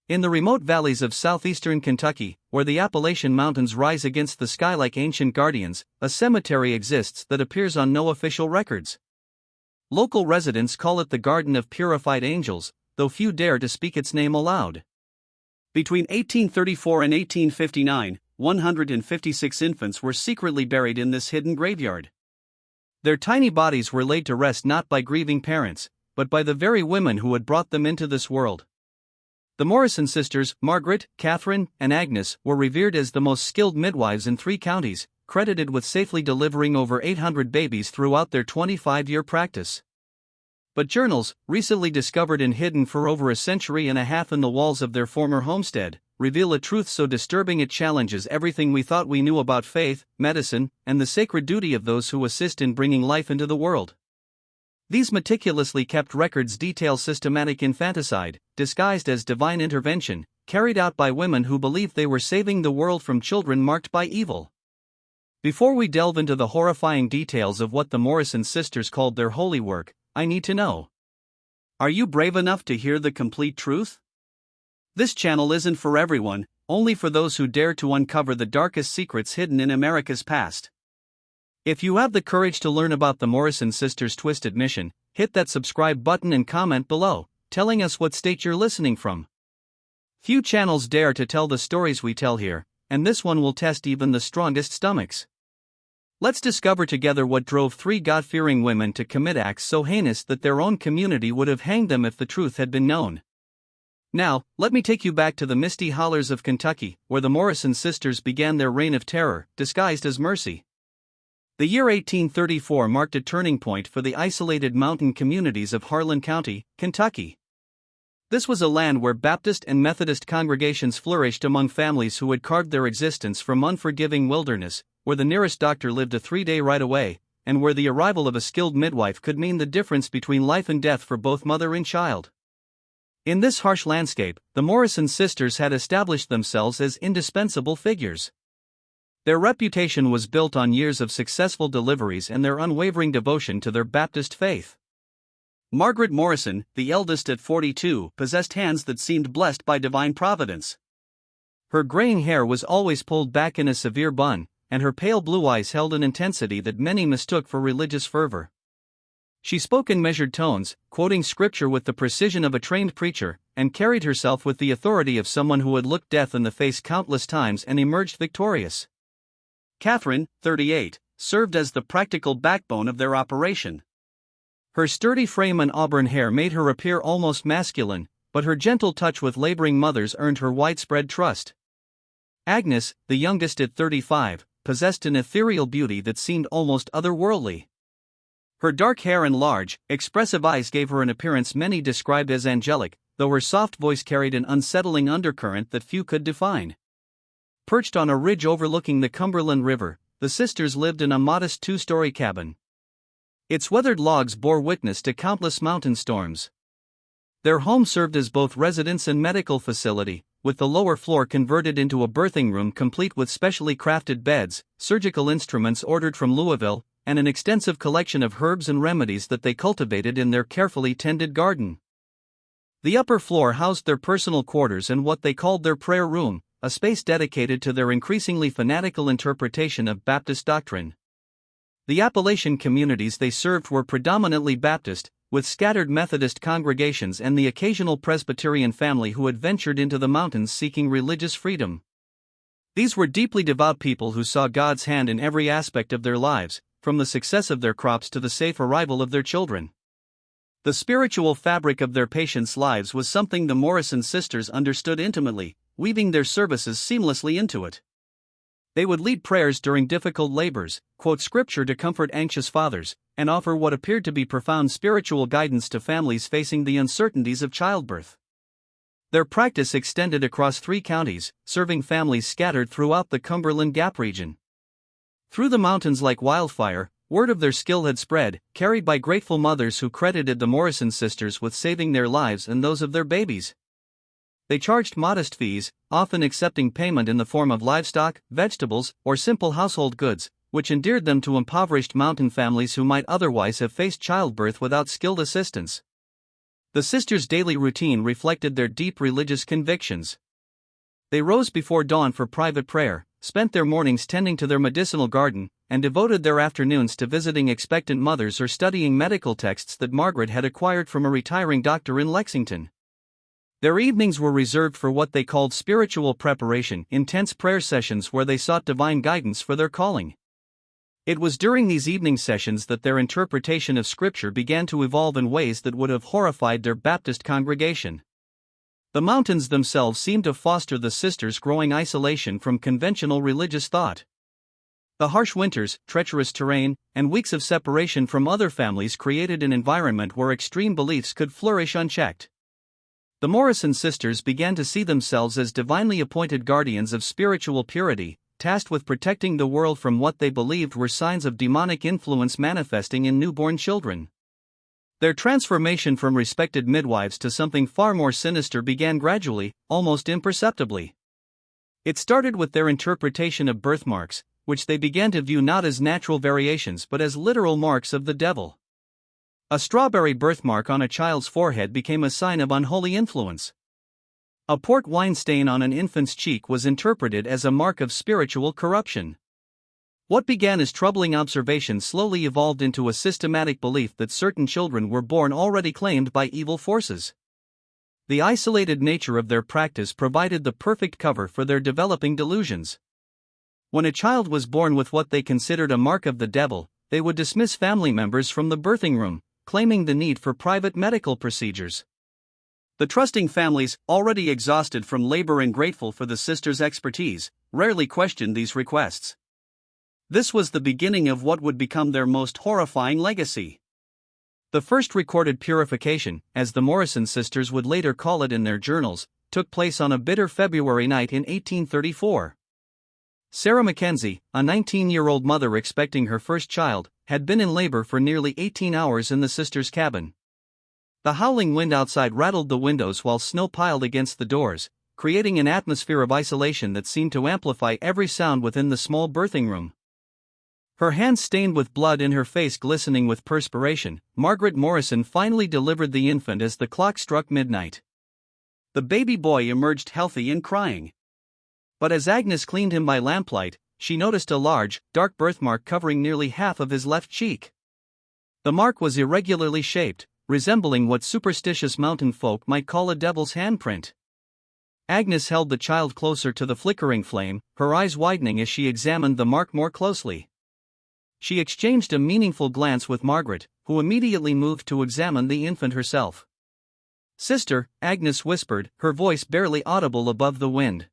In the remote valleys of southeastern Kentucky, where the Appalachian Mountains rise against the sky like ancient guardians, a cemetery exists that appears on no official records. Local residents call it the Garden of Purified Angels, though few dare to speak its name aloud. Between 1834 and 1859, 156 infants were secretly buried in this hidden graveyard. Their tiny bodies were laid to rest not by grieving parents, but by the very women who had brought them into this world. The Morrison sisters, Margaret, Catherine, and Agnes, were revered as the most skilled midwives in 3 counties, credited with safely delivering over 800 babies throughout their 25-year practice. But journals, recently discovered and hidden for over a century and a half in the walls of their former homestead, reveal a truth so disturbing it challenges everything we thought we knew about faith, medicine, and the sacred duty of those who assist in bringing life into the world. These meticulously kept records detail systematic infanticide, disguised as divine intervention, carried out by women who believed they were saving the world from children marked by evil. Before we delve into the horrifying details of what the Morrison sisters called their holy work, I need to know: are you brave enough to hear the complete truth? This channel isn't for everyone, only for those who dare to uncover the darkest secrets hidden in America's past. If you have the courage to learn about the Morrison sisters' twisted mission, hit that subscribe button and comment below, telling us what state you're listening from. Few channels dare to tell the stories we tell here, and this one will test even the strongest stomachs. Let's discover together what drove 3 God-fearing women to commit acts so heinous that their own community would have hanged them if the truth had been known. Now, let me take you back to the misty hollers of Kentucky, where the Morrison sisters began their reign of terror, disguised as mercy. The year 1834 marked a turning point for the isolated mountain communities of Harlan County, Kentucky. This was a land where Baptist and Methodist congregations flourished among families who had carved their existence from unforgiving wilderness, where the nearest doctor lived a 3-day ride away, and where the arrival of a skilled midwife could mean the difference between life and death for both mother and child. In this harsh landscape, the Morrison sisters had established themselves as indispensable figures. Their reputation was built on years of successful deliveries and their unwavering devotion to their Baptist faith. Margaret Morrison, the eldest at 42, possessed hands that seemed blessed by divine providence. Her graying hair was always pulled back in a severe bun, and her pale blue eyes held an intensity that many mistook for religious fervor. She spoke in measured tones, quoting scripture with the precision of a trained preacher, and carried herself with the authority of someone who had looked death in the face countless times and emerged victorious. Catherine, 38, served as the practical backbone of their operation. Her sturdy frame and auburn hair made her appear almost masculine, but her gentle touch with laboring mothers earned her widespread trust. Agnes, the youngest at 35, possessed an ethereal beauty that seemed almost otherworldly. Her dark hair and large, expressive eyes gave her an appearance many described as angelic, though her soft voice carried an unsettling undercurrent that few could define. Perched on a ridge overlooking the Cumberland River, the sisters lived in a modest 2-story cabin. Its weathered logs bore witness to countless mountain storms. Their home served as both residence and medical facility, with the lower floor converted into a birthing room complete with specially crafted beds, surgical instruments ordered from Louisville, and an extensive collection of herbs and remedies that they cultivated in their carefully tended garden. The upper floor housed their personal quarters and what they called their prayer room, a space dedicated to their increasingly fanatical interpretation of Baptist doctrine. The Appalachian communities they served were predominantly Baptist, with scattered Methodist congregations and the occasional Presbyterian family who had ventured into the mountains seeking religious freedom. These were deeply devout people who saw God's hand in every aspect of their lives, from the success of their crops to the safe arrival of their children. The spiritual fabric of their patients' lives was something the Morrison sisters understood intimately, weaving their services seamlessly into it. They would lead prayers during difficult labors, quote scripture to comfort anxious fathers, and offer what appeared to be profound spiritual guidance to families facing the uncertainties of childbirth. Their practice extended across 3 counties, serving families scattered throughout the Cumberland Gap region. Through the mountains like wildfire, word of their skill had spread, carried by grateful mothers who credited the Morrison sisters with saving their lives and those of their babies. They charged modest fees, often accepting payment in the form of livestock, vegetables, or simple household goods, which endeared them to impoverished mountain families who might otherwise have faced childbirth without skilled assistance. The sisters' daily routine reflected their deep religious convictions. They rose before dawn for private prayer, spent their mornings tending to their medicinal garden, and devoted their afternoons to visiting expectant mothers or studying medical texts that Margaret had acquired from a retiring doctor in Lexington. Their evenings were reserved for what they called spiritual preparation, intense prayer sessions where they sought divine guidance for their calling. It was during these evening sessions that their interpretation of Scripture began to evolve in ways that would have horrified their Baptist congregation. The mountains themselves seemed to foster the sisters' growing isolation from conventional religious thought. The harsh winters, treacherous terrain, and weeks of separation from other families created an environment where extreme beliefs could flourish unchecked. The Morrison sisters began to see themselves as divinely appointed guardians of spiritual purity, tasked with protecting the world from what they believed were signs of demonic influence manifesting in newborn children. Their transformation from respected midwives to something far more sinister began gradually, almost imperceptibly. It started with their interpretation of birthmarks, which they began to view not as natural variations but as literal marks of the devil. A strawberry birthmark on a child's forehead became a sign of unholy influence. A port wine stain on an infant's cheek was interpreted as a mark of spiritual corruption. What began as troubling observations slowly evolved into a systematic belief that certain children were born already claimed by evil forces. The isolated nature of their practice provided the perfect cover for their developing delusions. When a child was born with what they considered a mark of the devil, they would dismiss family members from the birthing room, claiming the need for private medical procedures. The trusting families, already exhausted from labor and grateful for the sisters' expertise, rarely questioned these requests. This was the beginning of what would become their most horrifying legacy. The first recorded purification, as the Morrison sisters would later call it in their journals, took place on a bitter February night in 1834. Sarah Mackenzie, a 19-year-old mother expecting her first child, had been in labor for nearly 18 hours in the sisters' cabin. The howling wind outside rattled the windows while snow piled against the doors, creating an atmosphere of isolation that seemed to amplify every sound within the small birthing room. Her hands stained with blood and her face glistening with perspiration, Margaret Morrison finally delivered the infant as the clock struck midnight. The baby boy emerged healthy and crying. But as Agnes cleaned him by lamplight, she noticed a large, dark birthmark covering nearly half of his left cheek. The mark was irregularly shaped, resembling what superstitious mountain folk might call a devil's handprint. Agnes held the child closer to the flickering flame, her eyes widening as she examined the mark more closely. She exchanged a meaningful glance with Margaret, who immediately moved to examine the infant herself. "Sister," Agnes whispered, her voice barely audible above the wind.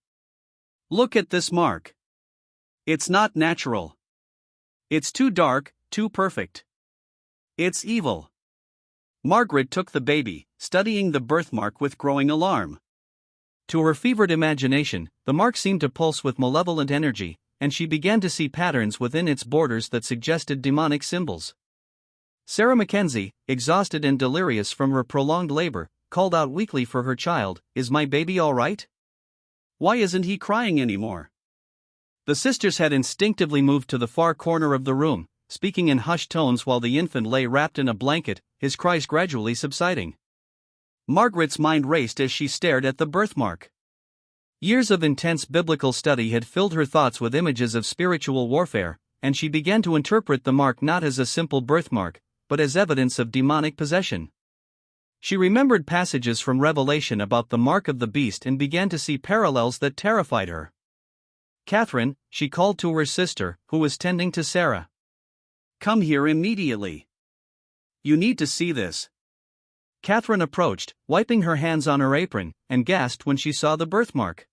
"Look at this mark. It's not natural. It's too dark, too perfect. It's evil." Margaret took the baby, studying the birthmark with growing alarm. To her fevered imagination, the mark seemed to pulse with malevolent energy, and she began to see patterns within its borders that suggested demonic symbols. Sarah Mackenzie, exhausted and delirious from her prolonged labor, called out weakly for her child, "Is my baby all right? Why isn't he crying anymore?" The sisters had instinctively moved to the far corner of the room, speaking in hushed tones while the infant lay wrapped in a blanket, his cries gradually subsiding. Margaret's mind raced as she stared at the birthmark. Years of intense biblical study had filled her thoughts with images of spiritual warfare, and she began to interpret the mark not as a simple birthmark, but as evidence of demonic possession. She remembered passages from Revelation about the mark of the beast and began to see parallels that terrified her. "Catherine," she called to her sister, who was tending to Sarah. "Come here immediately. You need to see this." Catherine approached, wiping her hands on her apron, and gasped when she saw the birthmark.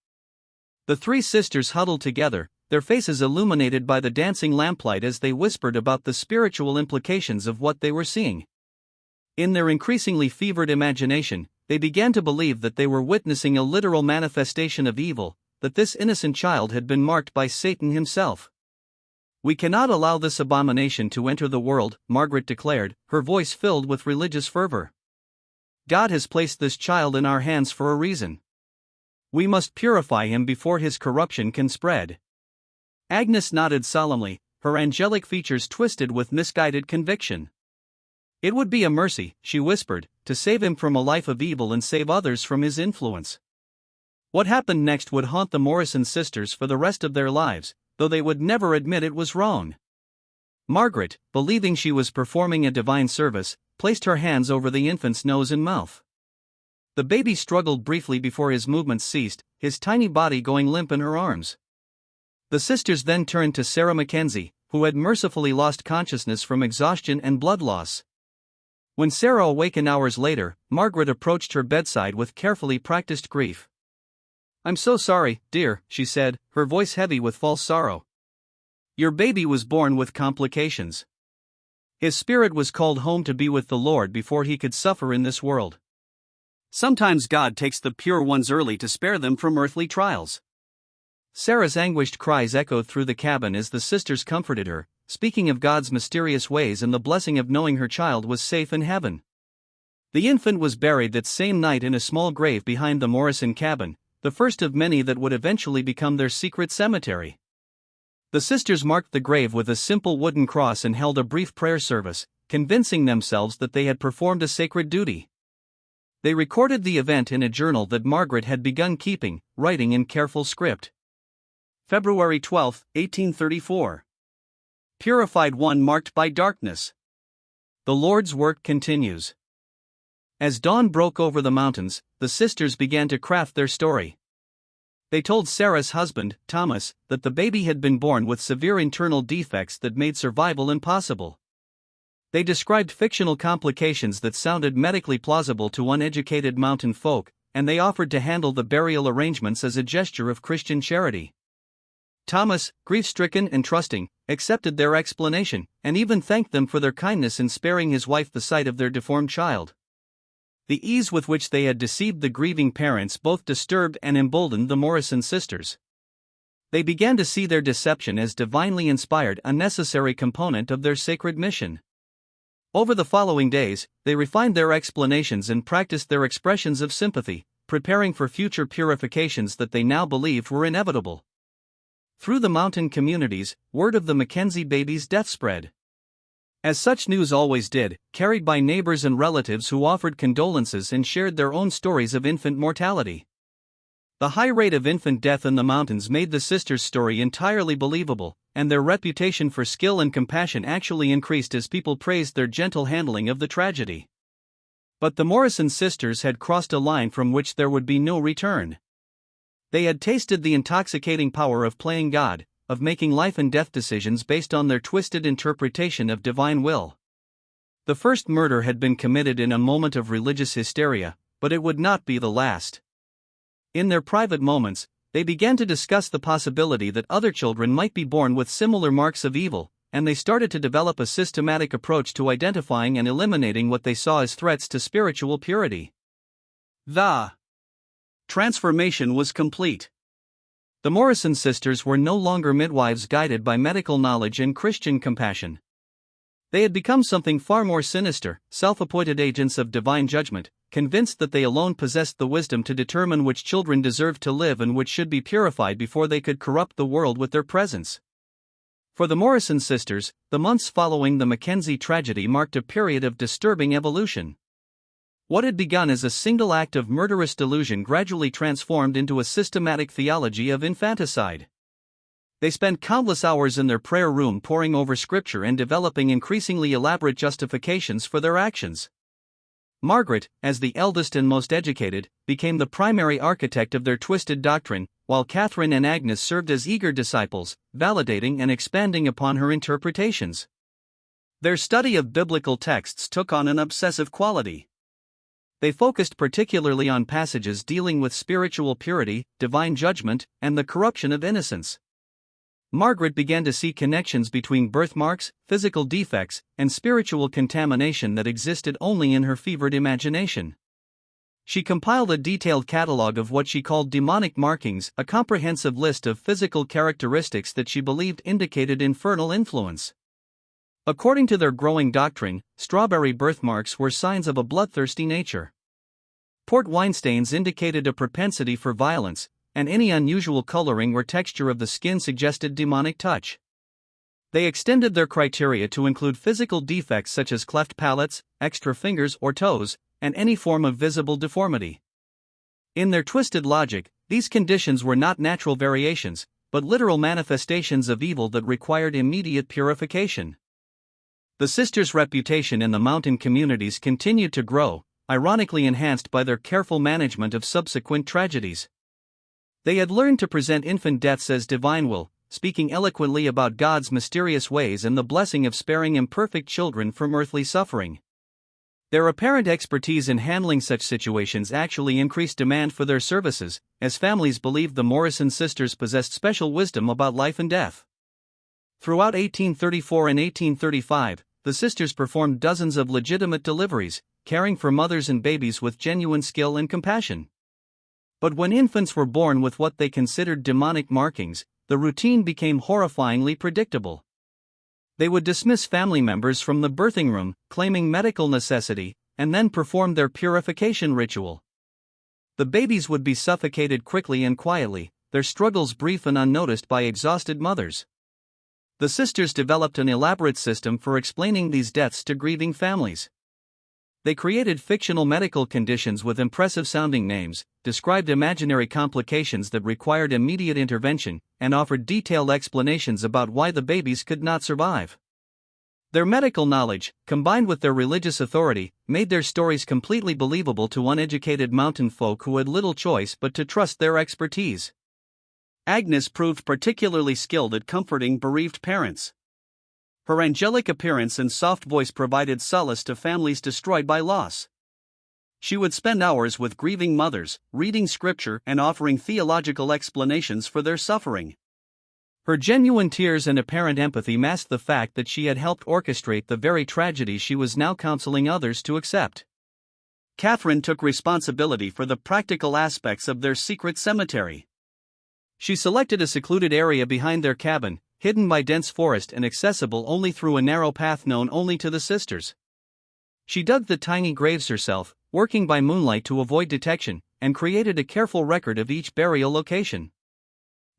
The three sisters huddled together, their faces illuminated by the dancing lamplight as they whispered about the spiritual implications of what they were seeing. In their increasingly fevered imagination, they began to believe that they were witnessing a literal manifestation of evil, that this innocent child had been marked by Satan himself. "We cannot allow this abomination to enter the world," Margaret declared, her voice filled with religious fervor. "God has placed this child in our hands for a reason. We must purify him before his corruption can spread." Agnes nodded solemnly, her angelic features twisted with misguided conviction. It would be a mercy, she whispered, to save him from a life of evil and save others from his influence. What happened next would haunt the Morrison sisters for the rest of their lives, though they would never admit it was wrong. Margaret, believing she was performing a divine service, placed her hands over the infant's nose and mouth. The baby struggled briefly before his movements ceased, his tiny body going limp in her arms. The sisters then turned to Sarah Mackenzie, who had mercifully lost consciousness from exhaustion and blood loss. When Sarah awakened hours later, Margaret approached her bedside with carefully practiced grief. "I'm so sorry, dear," she said, her voice heavy with false sorrow. "Your baby was born with complications. His spirit was called home to be with the Lord before he could suffer in this world. Sometimes God takes the pure ones early to spare them from earthly trials." Sarah's anguished cries echoed through the cabin as the sisters comforted her, speaking of God's mysterious ways and the blessing of knowing her child was safe in heaven. The infant was buried that same night in a small grave behind the Morrison cabin, the first of many that would eventually become their secret cemetery. The sisters marked the grave with a simple wooden cross and held a brief prayer service, convincing themselves that they had performed a sacred duty. They recorded the event in a journal that Margaret had begun keeping, writing in careful script. February 12, 1834. Purified one marked by darkness. The Lord's work continues. As dawn broke over the mountains, the sisters began to craft their story. They told Sarah's husband, Thomas, that the baby had been born with severe internal defects that made survival impossible. They described fictional complications that sounded medically plausible to uneducated mountain folk, and they offered to handle the burial arrangements as a gesture of Christian charity. Thomas, grief-stricken and trusting, accepted their explanation, and even thanked them for their kindness in sparing his wife the sight of their deformed child. The ease with which they had deceived the grieving parents both disturbed and emboldened the Morrison sisters. They began to see their deception as divinely inspired, a necessary component of their sacred mission. Over the following days, they refined their explanations and practiced their expressions of sympathy, preparing for future purifications that they now believed were inevitable. Through the mountain communities, word of the Mackenzie baby's death spread. As such news always did, carried by neighbors and relatives who offered condolences and shared their own stories of infant mortality. The high rate of infant death in the mountains made the sisters' story entirely believable, and their reputation for skill and compassion actually increased as people praised their gentle handling of the tragedy. But the Morrison sisters had crossed a line from which there would be no return. They had tasted the intoxicating power of playing God, of making life and death decisions based on their twisted interpretation of divine will. The first murder had been committed in a moment of religious hysteria, but it would not be the last. In their private moments, they began to discuss the possibility that other children might be born with similar marks of evil, and they started to develop a systematic approach to identifying and eliminating what they saw as threats to spiritual purity. The transformation was complete. The Morrison sisters were no longer midwives guided by medical knowledge and Christian compassion. They had become something far more sinister, self-appointed agents of divine judgment, convinced that they alone possessed the wisdom to determine which children deserved to live and which should be purified before they could corrupt the world with their presence. For the Morrison sisters, the months following the Mackenzie tragedy marked a period of disturbing evolution. What had begun as a single act of murderous delusion gradually transformed into a systematic theology of infanticide. They spent countless hours in their prayer room poring over scripture and developing increasingly elaborate justifications for their actions. Margaret, as the eldest and most educated, became the primary architect of their twisted doctrine, while Catherine and Agnes served as eager disciples, validating and expanding upon her interpretations. Their study of biblical texts took on an obsessive quality. They focused particularly on passages dealing with spiritual purity, divine judgment, and the corruption of innocence. Margaret began to see connections between birthmarks, physical defects, and spiritual contamination that existed only in her fevered imagination. She compiled a detailed catalog of what she called demonic markings, a comprehensive list of physical characteristics that she believed indicated infernal influence. According to their growing doctrine, strawberry birthmarks were signs of a bloodthirsty nature. Port wine stains indicated a propensity for violence, and any unusual coloring or texture of the skin suggested demonic touch. They extended their criteria to include physical defects such as cleft palates, extra fingers or toes, and any form of visible deformity. In their twisted logic, these conditions were not natural variations, but literal manifestations of evil that required immediate purification. The sisters' reputation in the mountain communities continued to grow, ironically enhanced by their careful management of subsequent tragedies. They had learned to present infant deaths as divine will, speaking eloquently about God's mysterious ways and the blessing of sparing imperfect children from earthly suffering. Their apparent expertise in handling such situations actually increased demand for their services, as families believed the Morrison sisters possessed special wisdom about life and death. Throughout 1834 and 1835, the sisters performed dozens of legitimate deliveries, caring for mothers and babies with genuine skill and compassion. But when infants were born with what they considered demonic markings, the routine became horrifyingly predictable. They would dismiss family members from the birthing room, claiming medical necessity, and then perform their purification ritual. The babies would be suffocated quickly and quietly, their struggles brief and unnoticed by exhausted mothers. The sisters developed an elaborate system for explaining these deaths to grieving families. They created fictional medical conditions with impressive-sounding names, described imaginary complications that required immediate intervention, and offered detailed explanations about why the babies could not survive. Their medical knowledge, combined with their religious authority, made their stories completely believable to uneducated mountain folk who had little choice but to trust their expertise. Agnes proved particularly skilled at comforting bereaved parents. Her angelic appearance and soft voice provided solace to families destroyed by loss. She would spend hours with grieving mothers, reading scripture and offering theological explanations for their suffering. Her genuine tears and apparent empathy masked the fact that she had helped orchestrate the very tragedy she was now counseling others to accept. Catherine took responsibility for the practical aspects of their secret cemetery. She selected a secluded area behind their cabin, hidden by dense forest and accessible only through a narrow path known only to the sisters. She dug the tiny graves herself, working by moonlight to avoid detection, and created a careful record of each burial location.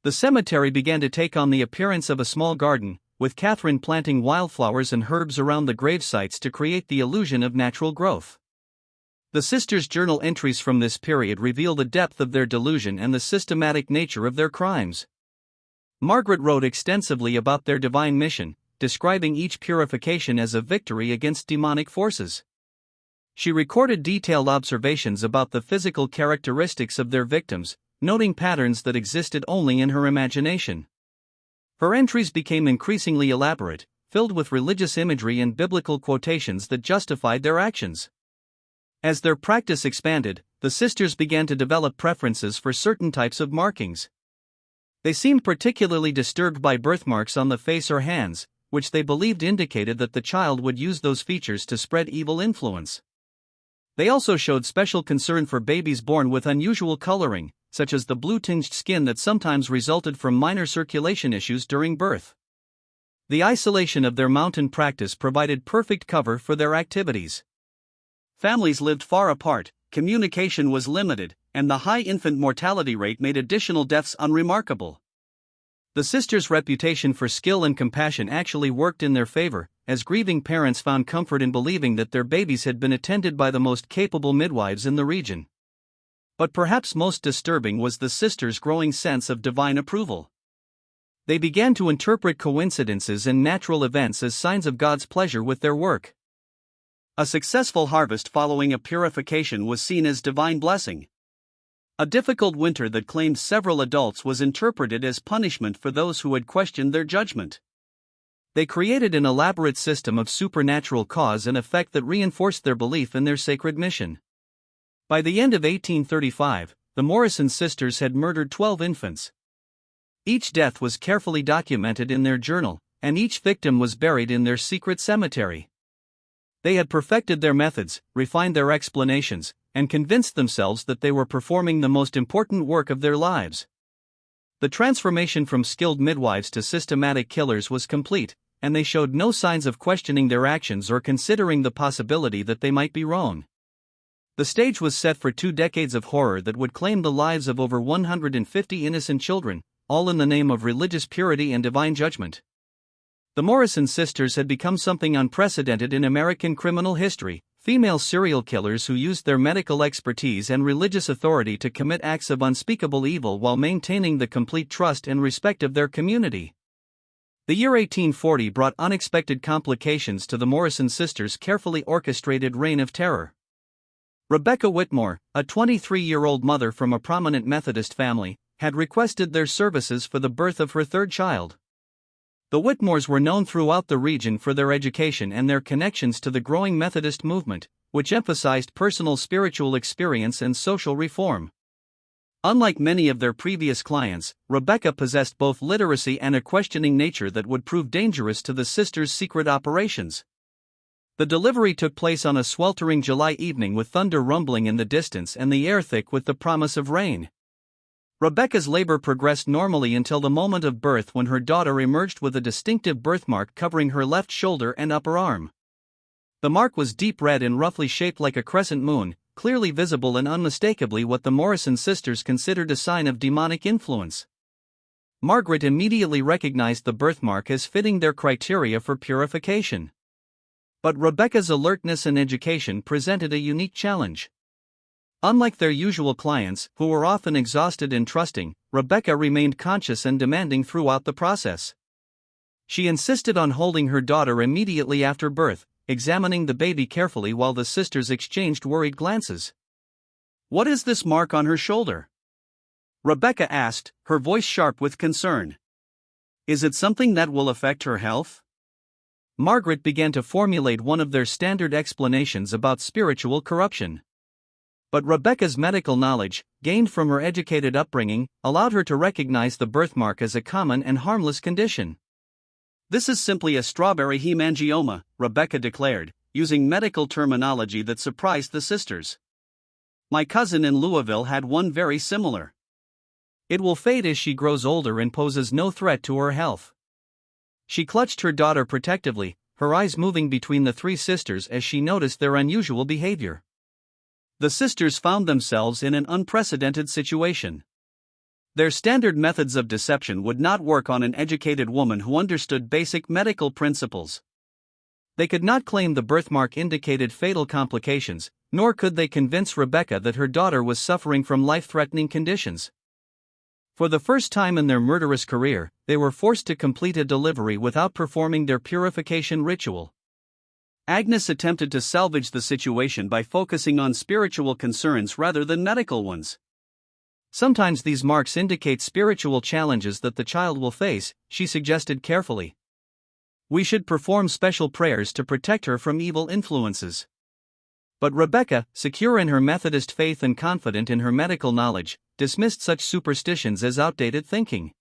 The cemetery began to take on the appearance of a small garden, with Catherine planting wildflowers and herbs around the grave sites to create the illusion of natural growth. The sisters' journal entries from this period reveal the depth of their delusion and the systematic nature of their crimes. Margaret wrote extensively about their divine mission, describing each purification as a victory against demonic forces. She recorded detailed observations about the physical characteristics of their victims, noting patterns that existed only in her imagination. Her entries became increasingly elaborate, filled with religious imagery and biblical quotations that justified their actions. As their practice expanded, the sisters began to develop preferences for certain types of markings. They seemed particularly disturbed by birthmarks on the face or hands, which they believed indicated that the child would use those features to spread evil influence. They also showed special concern for babies born with unusual coloring, such as the blue-tinged skin that sometimes resulted from minor circulation issues during birth. The isolation of their mountain practice provided perfect cover for their activities. Families lived far apart, communication was limited, and the high infant mortality rate made additional deaths unremarkable. The sisters' reputation for skill and compassion actually worked in their favor, as grieving parents found comfort in believing that their babies had been attended by the most capable midwives in the region. But perhaps most disturbing was the sisters' growing sense of divine approval. They began to interpret coincidences and natural events as signs of God's pleasure with their work. A successful harvest following a purification was seen as divine blessing. A difficult winter that claimed several adults was interpreted as punishment for those who had questioned their judgment. They created an elaborate system of supernatural cause and effect that reinforced their belief in their sacred mission. By the end of 1835, the Morrison sisters had murdered 12 infants. Each death was carefully documented in their journal, and each victim was buried in their secret cemetery. They had perfected their methods, refined their explanations, and convinced themselves that they were performing the most important work of their lives. The transformation from skilled midwives to systematic killers was complete, and they showed no signs of questioning their actions or considering the possibility that they might be wrong. The stage was set for 2 decades of horror that would claim the lives of over 150 innocent children, all in the name of religious purity and divine judgment. The Morrison Sisters had become something unprecedented in American criminal history, female serial killers who used their medical expertise and religious authority to commit acts of unspeakable evil while maintaining the complete trust and respect of their community. The year 1840 brought unexpected complications to the Morrison Sisters' carefully orchestrated reign of terror. Rebecca Whitmore, a 23-year-old mother from a prominent Methodist family, had requested their services for the birth of her third child. The Whitmores were known throughout the region for their education and their connections to the growing Methodist movement, which emphasized personal spiritual experience and social reform. Unlike many of their previous clients, Rebecca possessed both literacy and a questioning nature that would prove dangerous to the sisters' secret operations. The delivery took place on a sweltering July evening with thunder rumbling in the distance and the air thick with the promise of rain. Rebecca's labor progressed normally until the moment of birth, when her daughter emerged with a distinctive birthmark covering her left shoulder and upper arm. The mark was deep red and roughly shaped like a crescent moon, clearly visible and unmistakably what the Morrison sisters considered a sign of demonic influence. Margaret immediately recognized the birthmark as fitting their criteria for purification. But Rebecca's alertness and education presented a unique challenge. Unlike their usual clients, who were often exhausted and trusting, Rebecca remained conscious and demanding throughout the process. She insisted on holding her daughter immediately after birth, examining the baby carefully while the sisters exchanged worried glances. "What is this mark on her shoulder?" Rebecca asked, her voice sharp with concern. "Is it something that will affect her health?" Margaret began to formulate one of their standard explanations about spiritual corruption. But Rebecca's medical knowledge, gained from her educated upbringing, allowed her to recognize the birthmark as a common and harmless condition. "This is simply a strawberry hemangioma," Rebecca declared, using medical terminology that surprised the sisters. "My cousin in Louisville had one very similar. It will fade as she grows older and poses no threat to her health." She clutched her daughter protectively, her eyes moving between the three sisters as she noticed their unusual behavior. The sisters found themselves in an unprecedented situation. Their standard methods of deception would not work on an educated woman who understood basic medical principles. They could not claim the birthmark indicated fatal complications, nor could they convince Rebecca that her daughter was suffering from life-threatening conditions. For the first time in their murderous career, they were forced to complete a delivery without performing their purification ritual. Agnes attempted to salvage the situation by focusing on spiritual concerns rather than medical ones. "Sometimes these marks indicate spiritual challenges that the child will face," she suggested carefully. "We should perform special prayers to protect her from evil influences." But Rebecca, secure in her Methodist faith and confident in her medical knowledge, dismissed such superstitions as outdated thinking.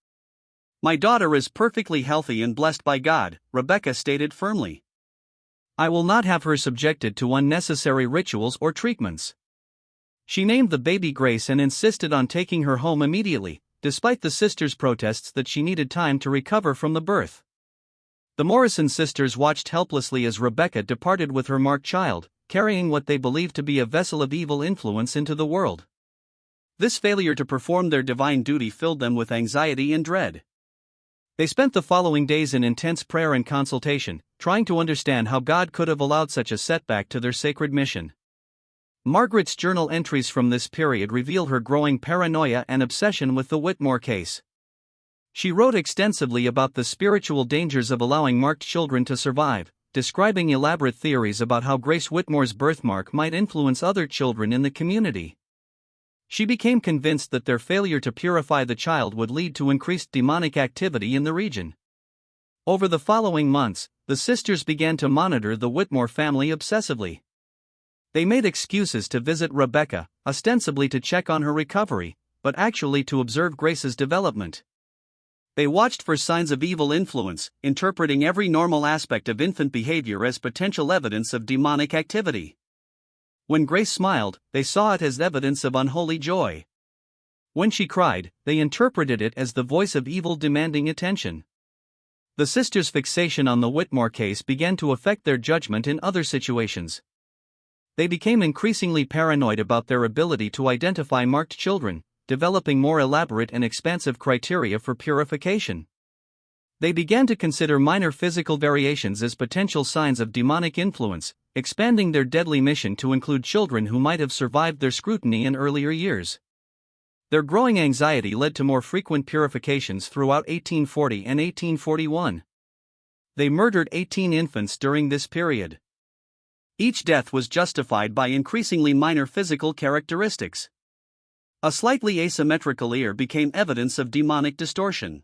"My daughter is perfectly healthy and blessed by God," Rebecca stated firmly. "I will not have her subjected to unnecessary rituals or treatments." She named the baby Grace and insisted on taking her home immediately, despite the sisters' protests that she needed time to recover from the birth. The Morrison sisters watched helplessly as Rebecca departed with her marked child, carrying what they believed to be a vessel of evil influence into the world. This failure to perform their divine duty filled them with anxiety and dread. They spent the following days in intense prayer and consultation, trying to understand how God could have allowed such a setback to their sacred mission. Margaret's journal entries from this period reveal her growing paranoia and obsession with the Whitmore case. She wrote extensively about the spiritual dangers of allowing marked children to survive, describing elaborate theories about how Grace Whitmore's birthmark might influence other children in the community. She became convinced that their failure to purify the child would lead to increased demonic activity in the region. Over the following months, the sisters began to monitor the Whitmore family obsessively. They made excuses to visit Rebecca, ostensibly to check on her recovery, but actually to observe Grace's development. They watched for signs of evil influence, interpreting every normal aspect of infant behavior as potential evidence of demonic activity. When Grace smiled, they saw it as evidence of unholy joy. When she cried, they interpreted it as the voice of evil demanding attention. The sisters' fixation on the Whitmore case began to affect their judgment in other situations. They became increasingly paranoid about their ability to identify marked children, developing more elaborate and expansive criteria for purification. They began to consider minor physical variations as potential signs of demonic influence, expanding their deadly mission to include children who might have survived their scrutiny in earlier years. Their growing anxiety led to more frequent purifications throughout 1840 and 1841. They murdered 18 infants during this period. Each death was justified by increasingly minor physical characteristics. A slightly asymmetrical ear became evidence of demonic distortion.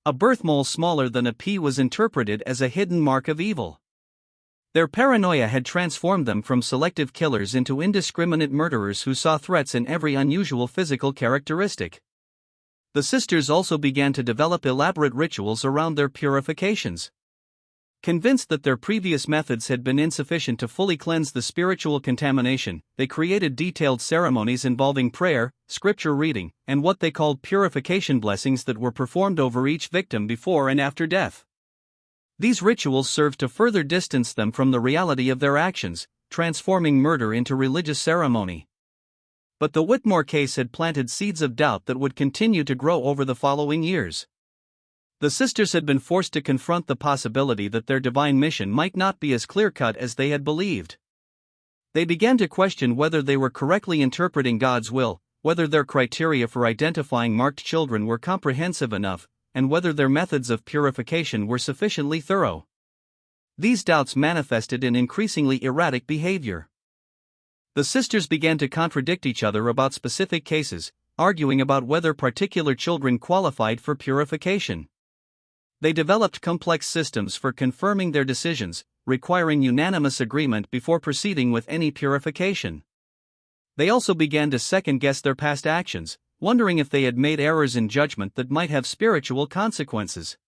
A birth mole smaller than a pea was interpreted as a hidden mark of evil. Their paranoia had transformed them from selective killers into indiscriminate murderers who saw threats in every unusual physical characteristic. The sisters also began to develop elaborate rituals around their purifications. Convinced that their previous methods had been insufficient to fully cleanse the spiritual contamination, they created detailed ceremonies involving prayer, scripture reading, and what they called purification blessings that were performed over each victim before and after death. These rituals served to further distance them from the reality of their actions, transforming murder into religious ceremony. But the Whitmore case had planted seeds of doubt that would continue to grow over the following years. The sisters had been forced to confront the possibility that their divine mission might not be as clear-cut as they had believed. They began to question whether they were correctly interpreting God's will, whether their criteria for identifying marked children were comprehensive enough, and whether their methods of purification were sufficiently thorough. These doubts manifested in increasingly erratic behavior. The sisters began to contradict each other about specific cases, arguing about whether particular children qualified for purification. They developed complex systems for confirming their decisions, requiring unanimous agreement before proceeding with any purification. They also began to second-guess their past actions, wondering if they had made errors in judgment that might have spiritual consequences.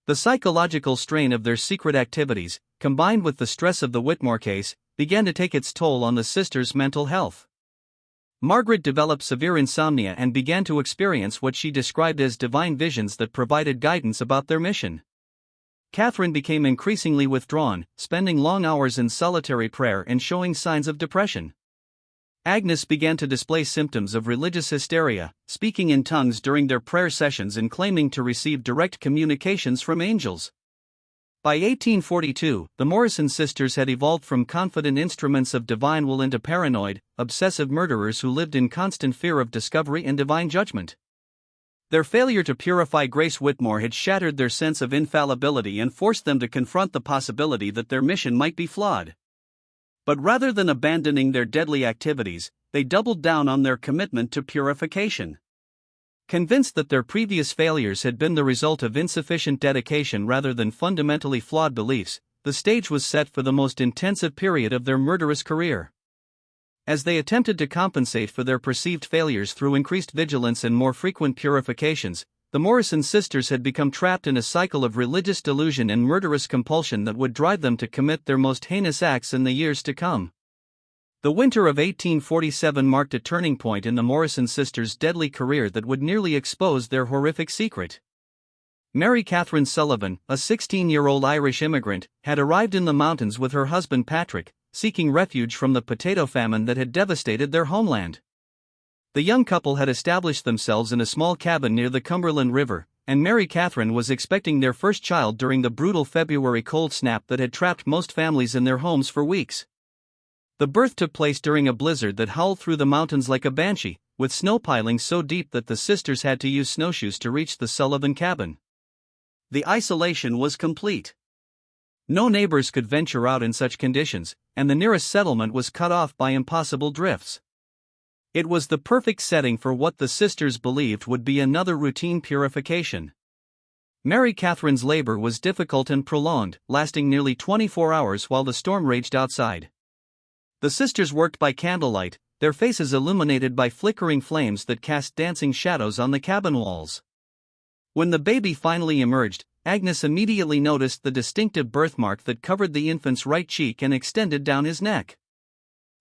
The psychological strain of their secret activities, combined with the stress of the Whitmore case, began to take its toll on the sisters' mental health. Margaret developed severe insomnia and began to experience what she described as divine visions that provided guidance about their mission. Catherine became increasingly withdrawn, spending long hours in solitary prayer and showing signs of depression. Agnes began to display symptoms of religious hysteria, speaking in tongues during their prayer sessions and claiming to receive direct communications from angels. By 1842, the Morrison sisters had evolved from confident instruments of divine will into paranoid, obsessive murderers who lived in constant fear of discovery and divine judgment. Their failure to purify Grace Whitmore had shattered their sense of infallibility and forced them to confront the possibility that their mission might be flawed. But rather than abandoning their deadly activities, they doubled down on their commitment to purification. Convinced that their previous failures had been the result of insufficient dedication rather than fundamentally flawed beliefs, the stage was set for the most intensive period of their murderous career. As they attempted to compensate for their perceived failures through increased vigilance and more frequent purifications, the Morrison sisters had become trapped in a cycle of religious delusion and murderous compulsion that would drive them to commit their most heinous acts in the years to come. The winter of 1847 marked a turning point in the Morrison sisters' deadly career that would nearly expose their horrific secret. Mary Catherine Sullivan, a 16-year-old Irish immigrant, had arrived in the mountains with her husband Patrick, seeking refuge from the potato famine that had devastated their homeland. The young couple had established themselves in a small cabin near the Cumberland River, and Mary Catherine was expecting their first child during the brutal February cold snap that had trapped most families in their homes for weeks. The birth took place during a blizzard that howled through the mountains like a banshee, with snow piling so deep that the sisters had to use snowshoes to reach the Sullivan cabin. The isolation was complete. No neighbors could venture out in such conditions, and the nearest settlement was cut off by impossible drifts. It was the perfect setting for what the sisters believed would be another routine purification. Mary Catherine's labor was difficult and prolonged, lasting nearly 24 hours while the storm raged outside. The sisters worked by candlelight, their faces illuminated by flickering flames that cast dancing shadows on the cabin walls. When the baby finally emerged, Agnes immediately noticed the distinctive birthmark that covered the infant's right cheek and extended down his neck.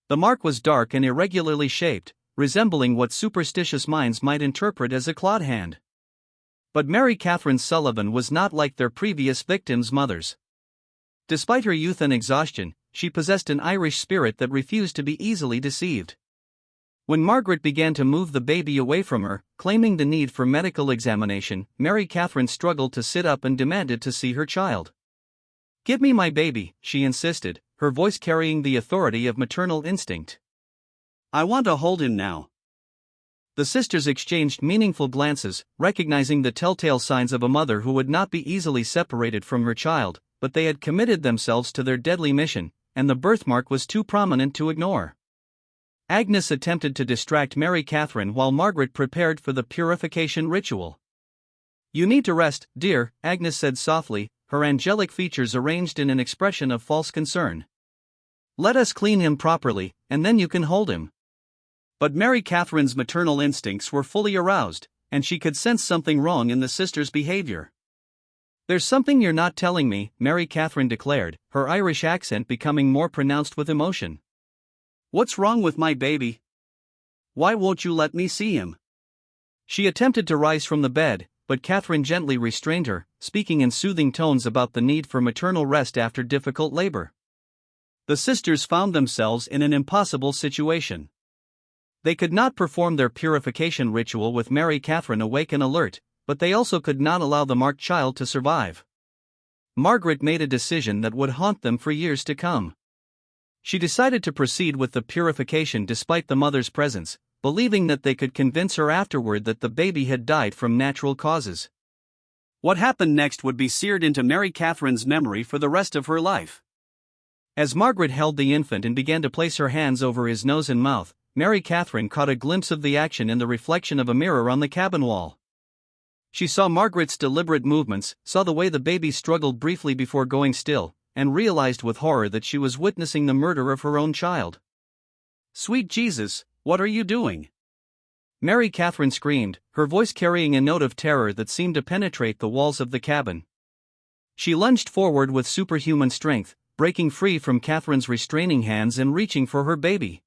The mark was dark and irregularly shaped, resembling what superstitious minds might interpret as a clawed hand. But Mary Catherine Sullivan was not like their previous victims' mothers. Despite her youth and exhaustion, she possessed an Irish spirit that refused to be easily deceived. When Margaret began to move the baby away from her, claiming the need for medical examination, Mary Catherine struggled to sit up and demanded to see her child. "Give me my baby," she insisted, her voice carrying the authority of maternal instinct. "I want to hold him now." The sisters exchanged meaningful glances, recognizing the telltale signs of a mother who would not be easily separated from her child, but they had committed themselves to their deadly mission, and the birthmark was too prominent to ignore. Agnes attempted to distract Mary Catherine while Margaret prepared for the purification ritual. "You need to rest, dear," Agnes said softly, her angelic features arranged in an expression of false concern. "Let us clean him properly, and then you can hold him." But Mary Catherine's maternal instincts were fully aroused, and she could sense something wrong in the sisters' behavior. "There's something you're not telling me," Mary Catherine declared, her Irish accent becoming more pronounced with emotion. "What's wrong with my baby? Why won't you let me see him?" She attempted to rise from the bed, but Catherine gently restrained her, speaking in soothing tones about the need for maternal rest after difficult labor. The sisters found themselves in an impossible situation. They could not perform their purification ritual with Mary Catherine awake and alert, but they also could not allow the marked child to survive. Margaret made a decision that would haunt them for years to come. She decided to proceed with the purification despite the mother's presence, believing that they could convince her afterward that the baby had died from natural causes. What happened next would be seared into Mary Catherine's memory for the rest of her life. As Margaret held the infant and began to place her hands over his nose and mouth, Mary Catherine caught a glimpse of the action in the reflection of a mirror on the cabin wall. She saw Margaret's deliberate movements, saw the way the baby struggled briefly before going still, and realized with horror that she was witnessing the murder of her own child. "Sweet Jesus, what are you doing?" Mary Catherine screamed, her voice carrying a note of terror that seemed to penetrate the walls of the cabin. She lunged forward with superhuman strength, breaking free from Catherine's restraining hands and reaching for her baby.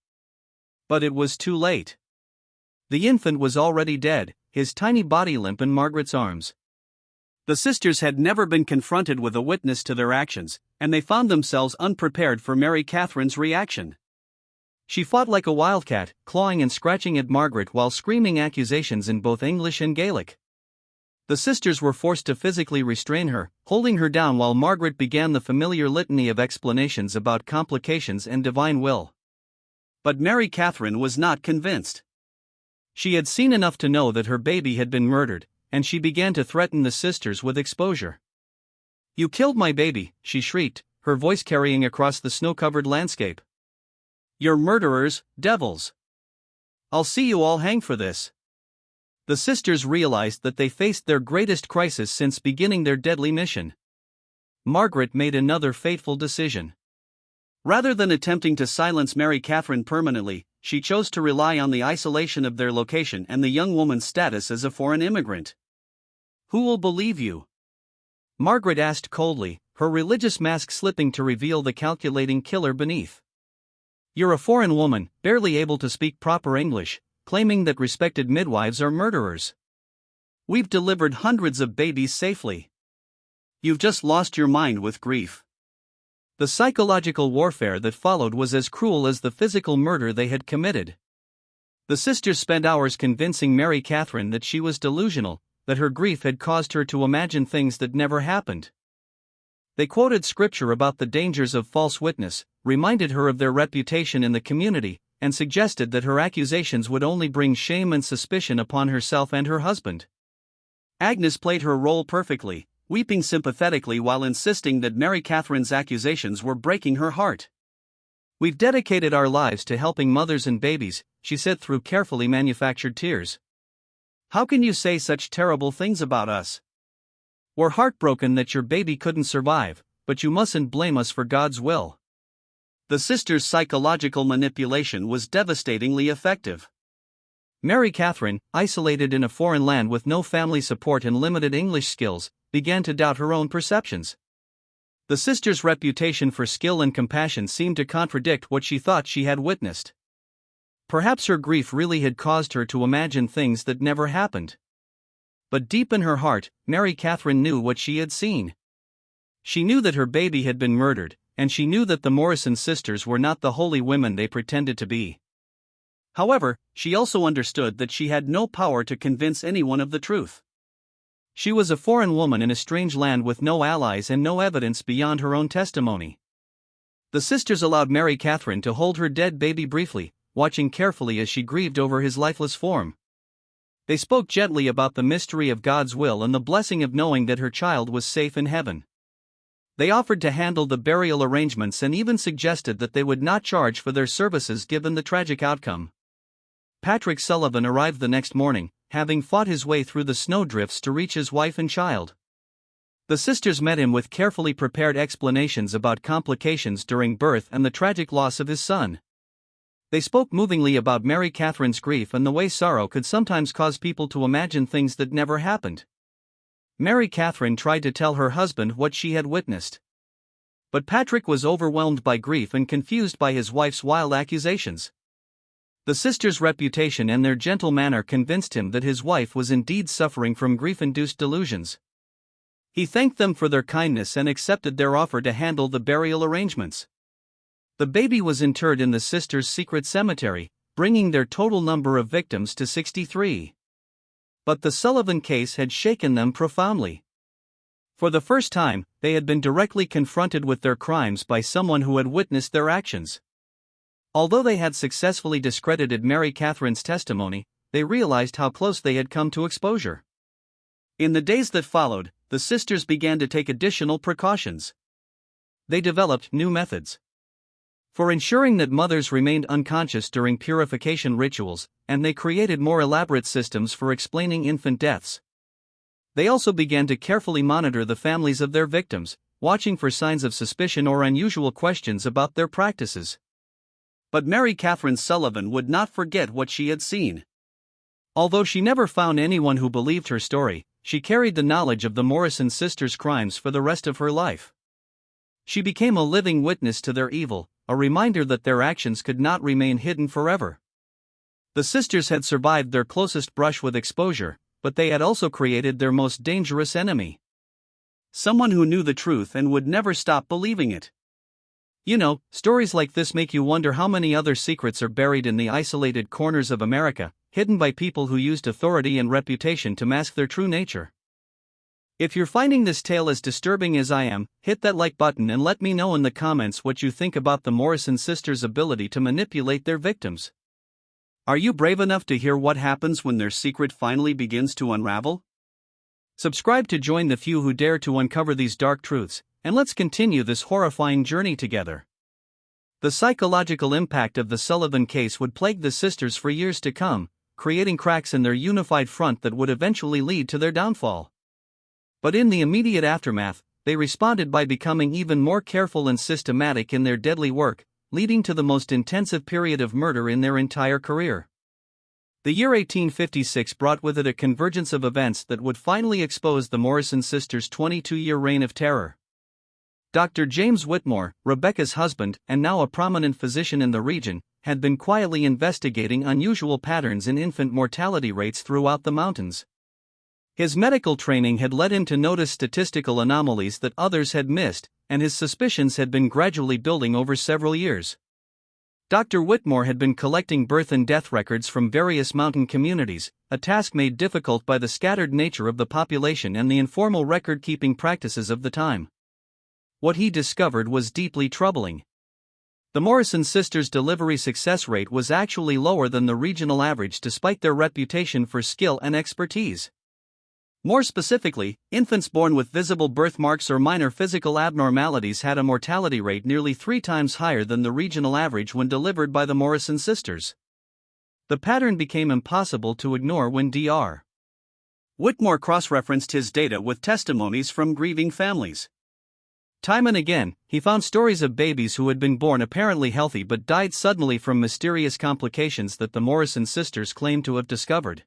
But it was too late. The infant was already dead, his tiny body limp in Margaret's arms. The sisters had never been confronted with a witness to their actions, and they found themselves unprepared for Mary Catherine's reaction. She fought like a wildcat, clawing and scratching at Margaret while screaming accusations in both English and Gaelic. The sisters were forced to physically restrain her, holding her down while Margaret began the familiar litany of explanations about complications and divine will. But Mary Catherine was not convinced. She had seen enough to know that her baby had been murdered, and she began to threaten the sisters with exposure. "You killed my baby," she shrieked, her voice carrying across the snow-covered landscape. "You're murderers, devils. I'll see you all hang for this." The sisters realized that they faced their greatest crisis since beginning their deadly mission. Margaret made another fateful decision. Rather than attempting to silence Mary Catherine permanently, she chose to rely on the isolation of their location and the young woman's status as a foreign immigrant. "Who will believe you?" Margaret asked coldly, her religious mask slipping to reveal the calculating killer beneath. "You're a foreign woman, barely able to speak proper English, claiming that respected midwives are murderers. We've delivered hundreds of babies safely. You've just lost your mind with grief." The psychological warfare that followed was as cruel as the physical murder they had committed. The sisters spent hours convincing Mary Catherine that she was delusional, that her grief had caused her to imagine things that never happened. They quoted scripture about the dangers of false witness, reminded her of their reputation in the community, and suggested that her accusations would only bring shame and suspicion upon herself and her husband. Agnes played her role perfectly, weeping sympathetically while insisting that Mary Catherine's accusations were breaking her heart. "We've dedicated our lives to helping mothers and babies," she said through carefully manufactured tears. "How can you say such terrible things about us? We're heartbroken that your baby couldn't survive, but you mustn't blame us for God's will." The sisters' psychological manipulation was devastatingly effective. Mary Catherine, isolated in a foreign land with no family support and limited English skills, began to doubt her own perceptions. The sisters' reputation for skill and compassion seemed to contradict what she thought she had witnessed. Perhaps her grief really had caused her to imagine things that never happened. But deep in her heart, Mary Catherine knew what she had seen. She knew that her baby had been murdered, and she knew that the Morrison sisters were not the holy women they pretended to be. However, she also understood that she had no power to convince anyone of the truth. She was a foreign woman in a strange land with no allies and no evidence beyond her own testimony. The sisters allowed Mary Catherine to hold her dead baby briefly, watching carefully as she grieved over his lifeless form. They spoke gently about the mystery of God's will and the blessing of knowing that her child was safe in heaven. They offered to handle the burial arrangements and even suggested that they would not charge for their services given the tragic outcome. Patrick Sullivan arrived the next morning, having fought his way through the snowdrifts to reach his wife and child. The sisters met him with carefully prepared explanations about complications during birth and the tragic loss of his son. They spoke movingly about Mary Catherine's grief and the way sorrow could sometimes cause people to imagine things that never happened. Mary Catherine tried to tell her husband what she had witnessed. But Patrick was overwhelmed by grief and confused by his wife's wild accusations. The sisters' reputation and their gentle manner convinced him that his wife was indeed suffering from grief-induced delusions. He thanked them for their kindness and accepted their offer to handle the burial arrangements. The baby was interred in the sisters' secret cemetery, bringing their total number of victims to 63. But the Sullivan case had shaken them profoundly. For the first time, they had been directly confronted with their crimes by someone who had witnessed their actions. Although they had successfully discredited Mary Catherine's testimony, they realized how close they had come to exposure. In the days that followed, the sisters began to take additional precautions. They developed new methods for ensuring that mothers remained unconscious during purification rituals, and they created more elaborate systems for explaining infant deaths. They also began to carefully monitor the families of their victims, watching for signs of suspicion or unusual questions about their practices. But Mary Catherine Sullivan would not forget what she had seen. Although she never found anyone who believed her story, she carried the knowledge of the Morrison sisters' crimes for the rest of her life. She became a living witness to their evil, a reminder that their actions could not remain hidden forever. The sisters had survived their closest brush with exposure, but they had also created their most dangerous enemy. Someone who knew the truth and would never stop believing it. You know, stories like this make you wonder how many other secrets are buried in the isolated corners of America, hidden by people who used authority and reputation to mask their true nature. If you're finding this tale as disturbing as I am, hit that like button and let me know in the comments what you think about the Morrison sisters' ability to manipulate their victims. Are you brave enough to hear what happens when their secret finally begins to unravel? Subscribe to join the few who dare to uncover these dark truths, and let's continue this horrifying journey together. The psychological impact of the Sullivan case would plague the sisters for years to come, creating cracks in their unified front that would eventually lead to their downfall. But in the immediate aftermath, they responded by becoming even more careful and systematic in their deadly work, leading to the most intensive period of murder in their entire career. The year 1856 brought with it a convergence of events that would finally expose the Morrison sisters' 22-year reign of terror. Dr. James Whitmore, Rebecca's husband and now a prominent physician in the region, had been quietly investigating unusual patterns in infant mortality rates throughout the mountains. His medical training had led him to notice statistical anomalies that others had missed, and his suspicions had been gradually building over several years. Dr. Whitmore had been collecting birth and death records from various mountain communities, a task made difficult by the scattered nature of the population and the informal record-keeping practices of the time. What he discovered was deeply troubling. The Morrison sisters' delivery success rate was actually lower than the regional average despite their reputation for skill and expertise. More specifically, infants born with visible birthmarks or minor physical abnormalities had a mortality rate nearly 3 times higher than the regional average when delivered by the Morrison sisters. The pattern became impossible to ignore when Dr. Whitmore cross-referenced his data with testimonies from grieving families. Time and again, he found stories of babies who had been born apparently healthy but died suddenly from mysterious complications that the Morrison sisters claimed to have discovered.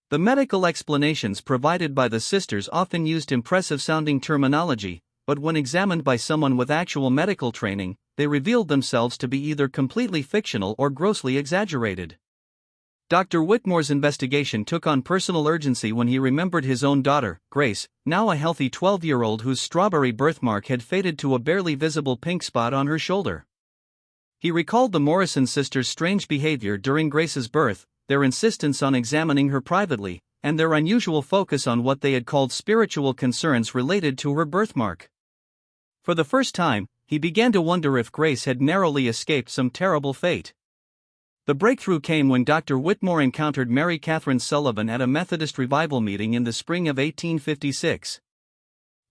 The medical explanations provided by the sisters often used impressive-sounding terminology, but when examined by someone with actual medical training, they revealed themselves to be either completely fictional or grossly exaggerated. Dr. Whitmore's investigation took on personal urgency when he remembered his own daughter, Grace, now a healthy 12-year-old whose strawberry birthmark had faded to a barely visible pink spot on her shoulder. He recalled the Morrison sisters' strange behavior during Grace's birth, their insistence on examining her privately, and their unusual focus on what they had called spiritual concerns related to her birthmark. For the first time, he began to wonder if Grace had narrowly escaped some terrible fate. The breakthrough came when Dr. Whitmore encountered Mary Catherine Sullivan at a Methodist revival meeting in the spring of 1856.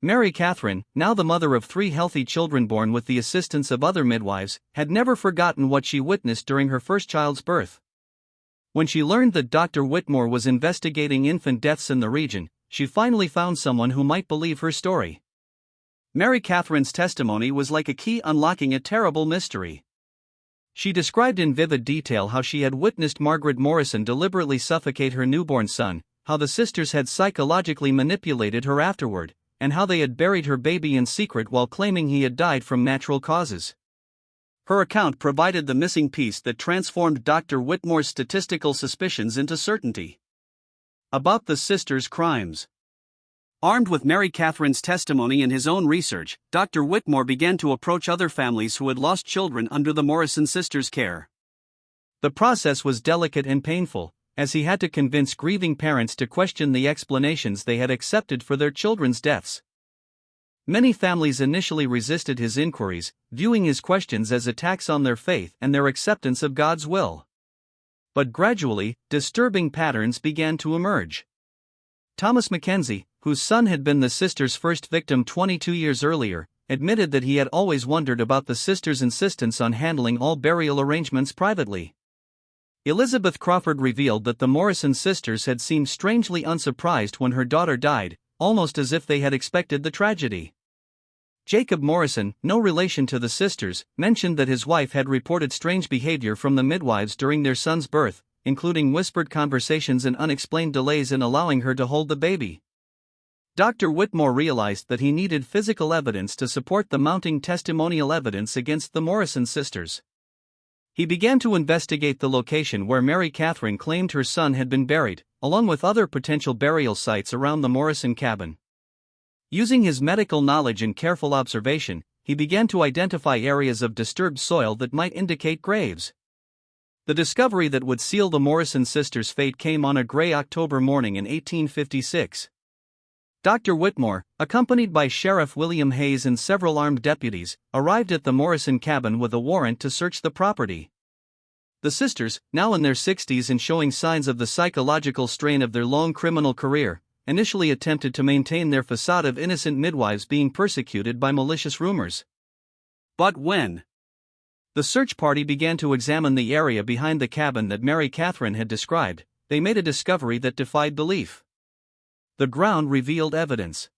Mary Catherine, now the mother of 3 healthy children born with the assistance of other midwives, had never forgotten what she witnessed during her first child's birth. When she learned that Dr. Whitmore was investigating infant deaths in the region, she finally found someone who might believe her story. Mary Catherine's testimony was like a key unlocking a terrible mystery. She described in vivid detail how she had witnessed Margaret Morrison deliberately suffocate her newborn son, how the sisters had psychologically manipulated her afterward, and how they had buried her baby in secret while claiming he had died from natural causes. Her account provided the missing piece that transformed Dr. Whitmore's statistical suspicions into certainty. About the sisters' crimes. Armed with Mary Catherine's testimony and his own research, Dr. Whitmore began to approach other families who had lost children under the Morrison sisters' care. The process was delicate and painful, as he had to convince grieving parents to question the explanations they had accepted for their children's deaths. Many families initially resisted his inquiries, viewing his questions as attacks on their faith and their acceptance of God's will. But gradually, disturbing patterns began to emerge. Thomas Mackenzie, whose son had been the sisters' first victim 22 years earlier, admitted that he had always wondered about the sisters' insistence on handling all burial arrangements privately. Elizabeth Crawford revealed that the Morrison sisters had seemed strangely unsurprised when her daughter died, almost as if they had expected the tragedy. Jacob Morrison, no relation to the sisters, mentioned that his wife had reported strange behavior from the midwives during their son's birth, including whispered conversations and unexplained delays in allowing her to hold the baby. Dr. Whitmore realized that he needed physical evidence to support the mounting testimonial evidence against the Morrison sisters. He began to investigate the location where Mary Catherine claimed her son had been buried, along with other potential burial sites around the Morrison cabin. Using his medical knowledge and careful observation, he began to identify areas of disturbed soil that might indicate graves. The discovery that would seal the Morrison sisters' fate came on a gray October morning in 1856. Dr. Whitmore, accompanied by Sheriff William Hayes and several armed deputies, arrived at the Morrison cabin with a warrant to search the property. The sisters, now in their 60s and showing signs of the psychological strain of their long criminal career, initially attempted to maintain their facade of innocent midwives being persecuted by malicious rumors. But when the search party began to examine the area behind the cabin that Mary Catherine had described, they made a discovery that defied belief. The ground revealed evidence.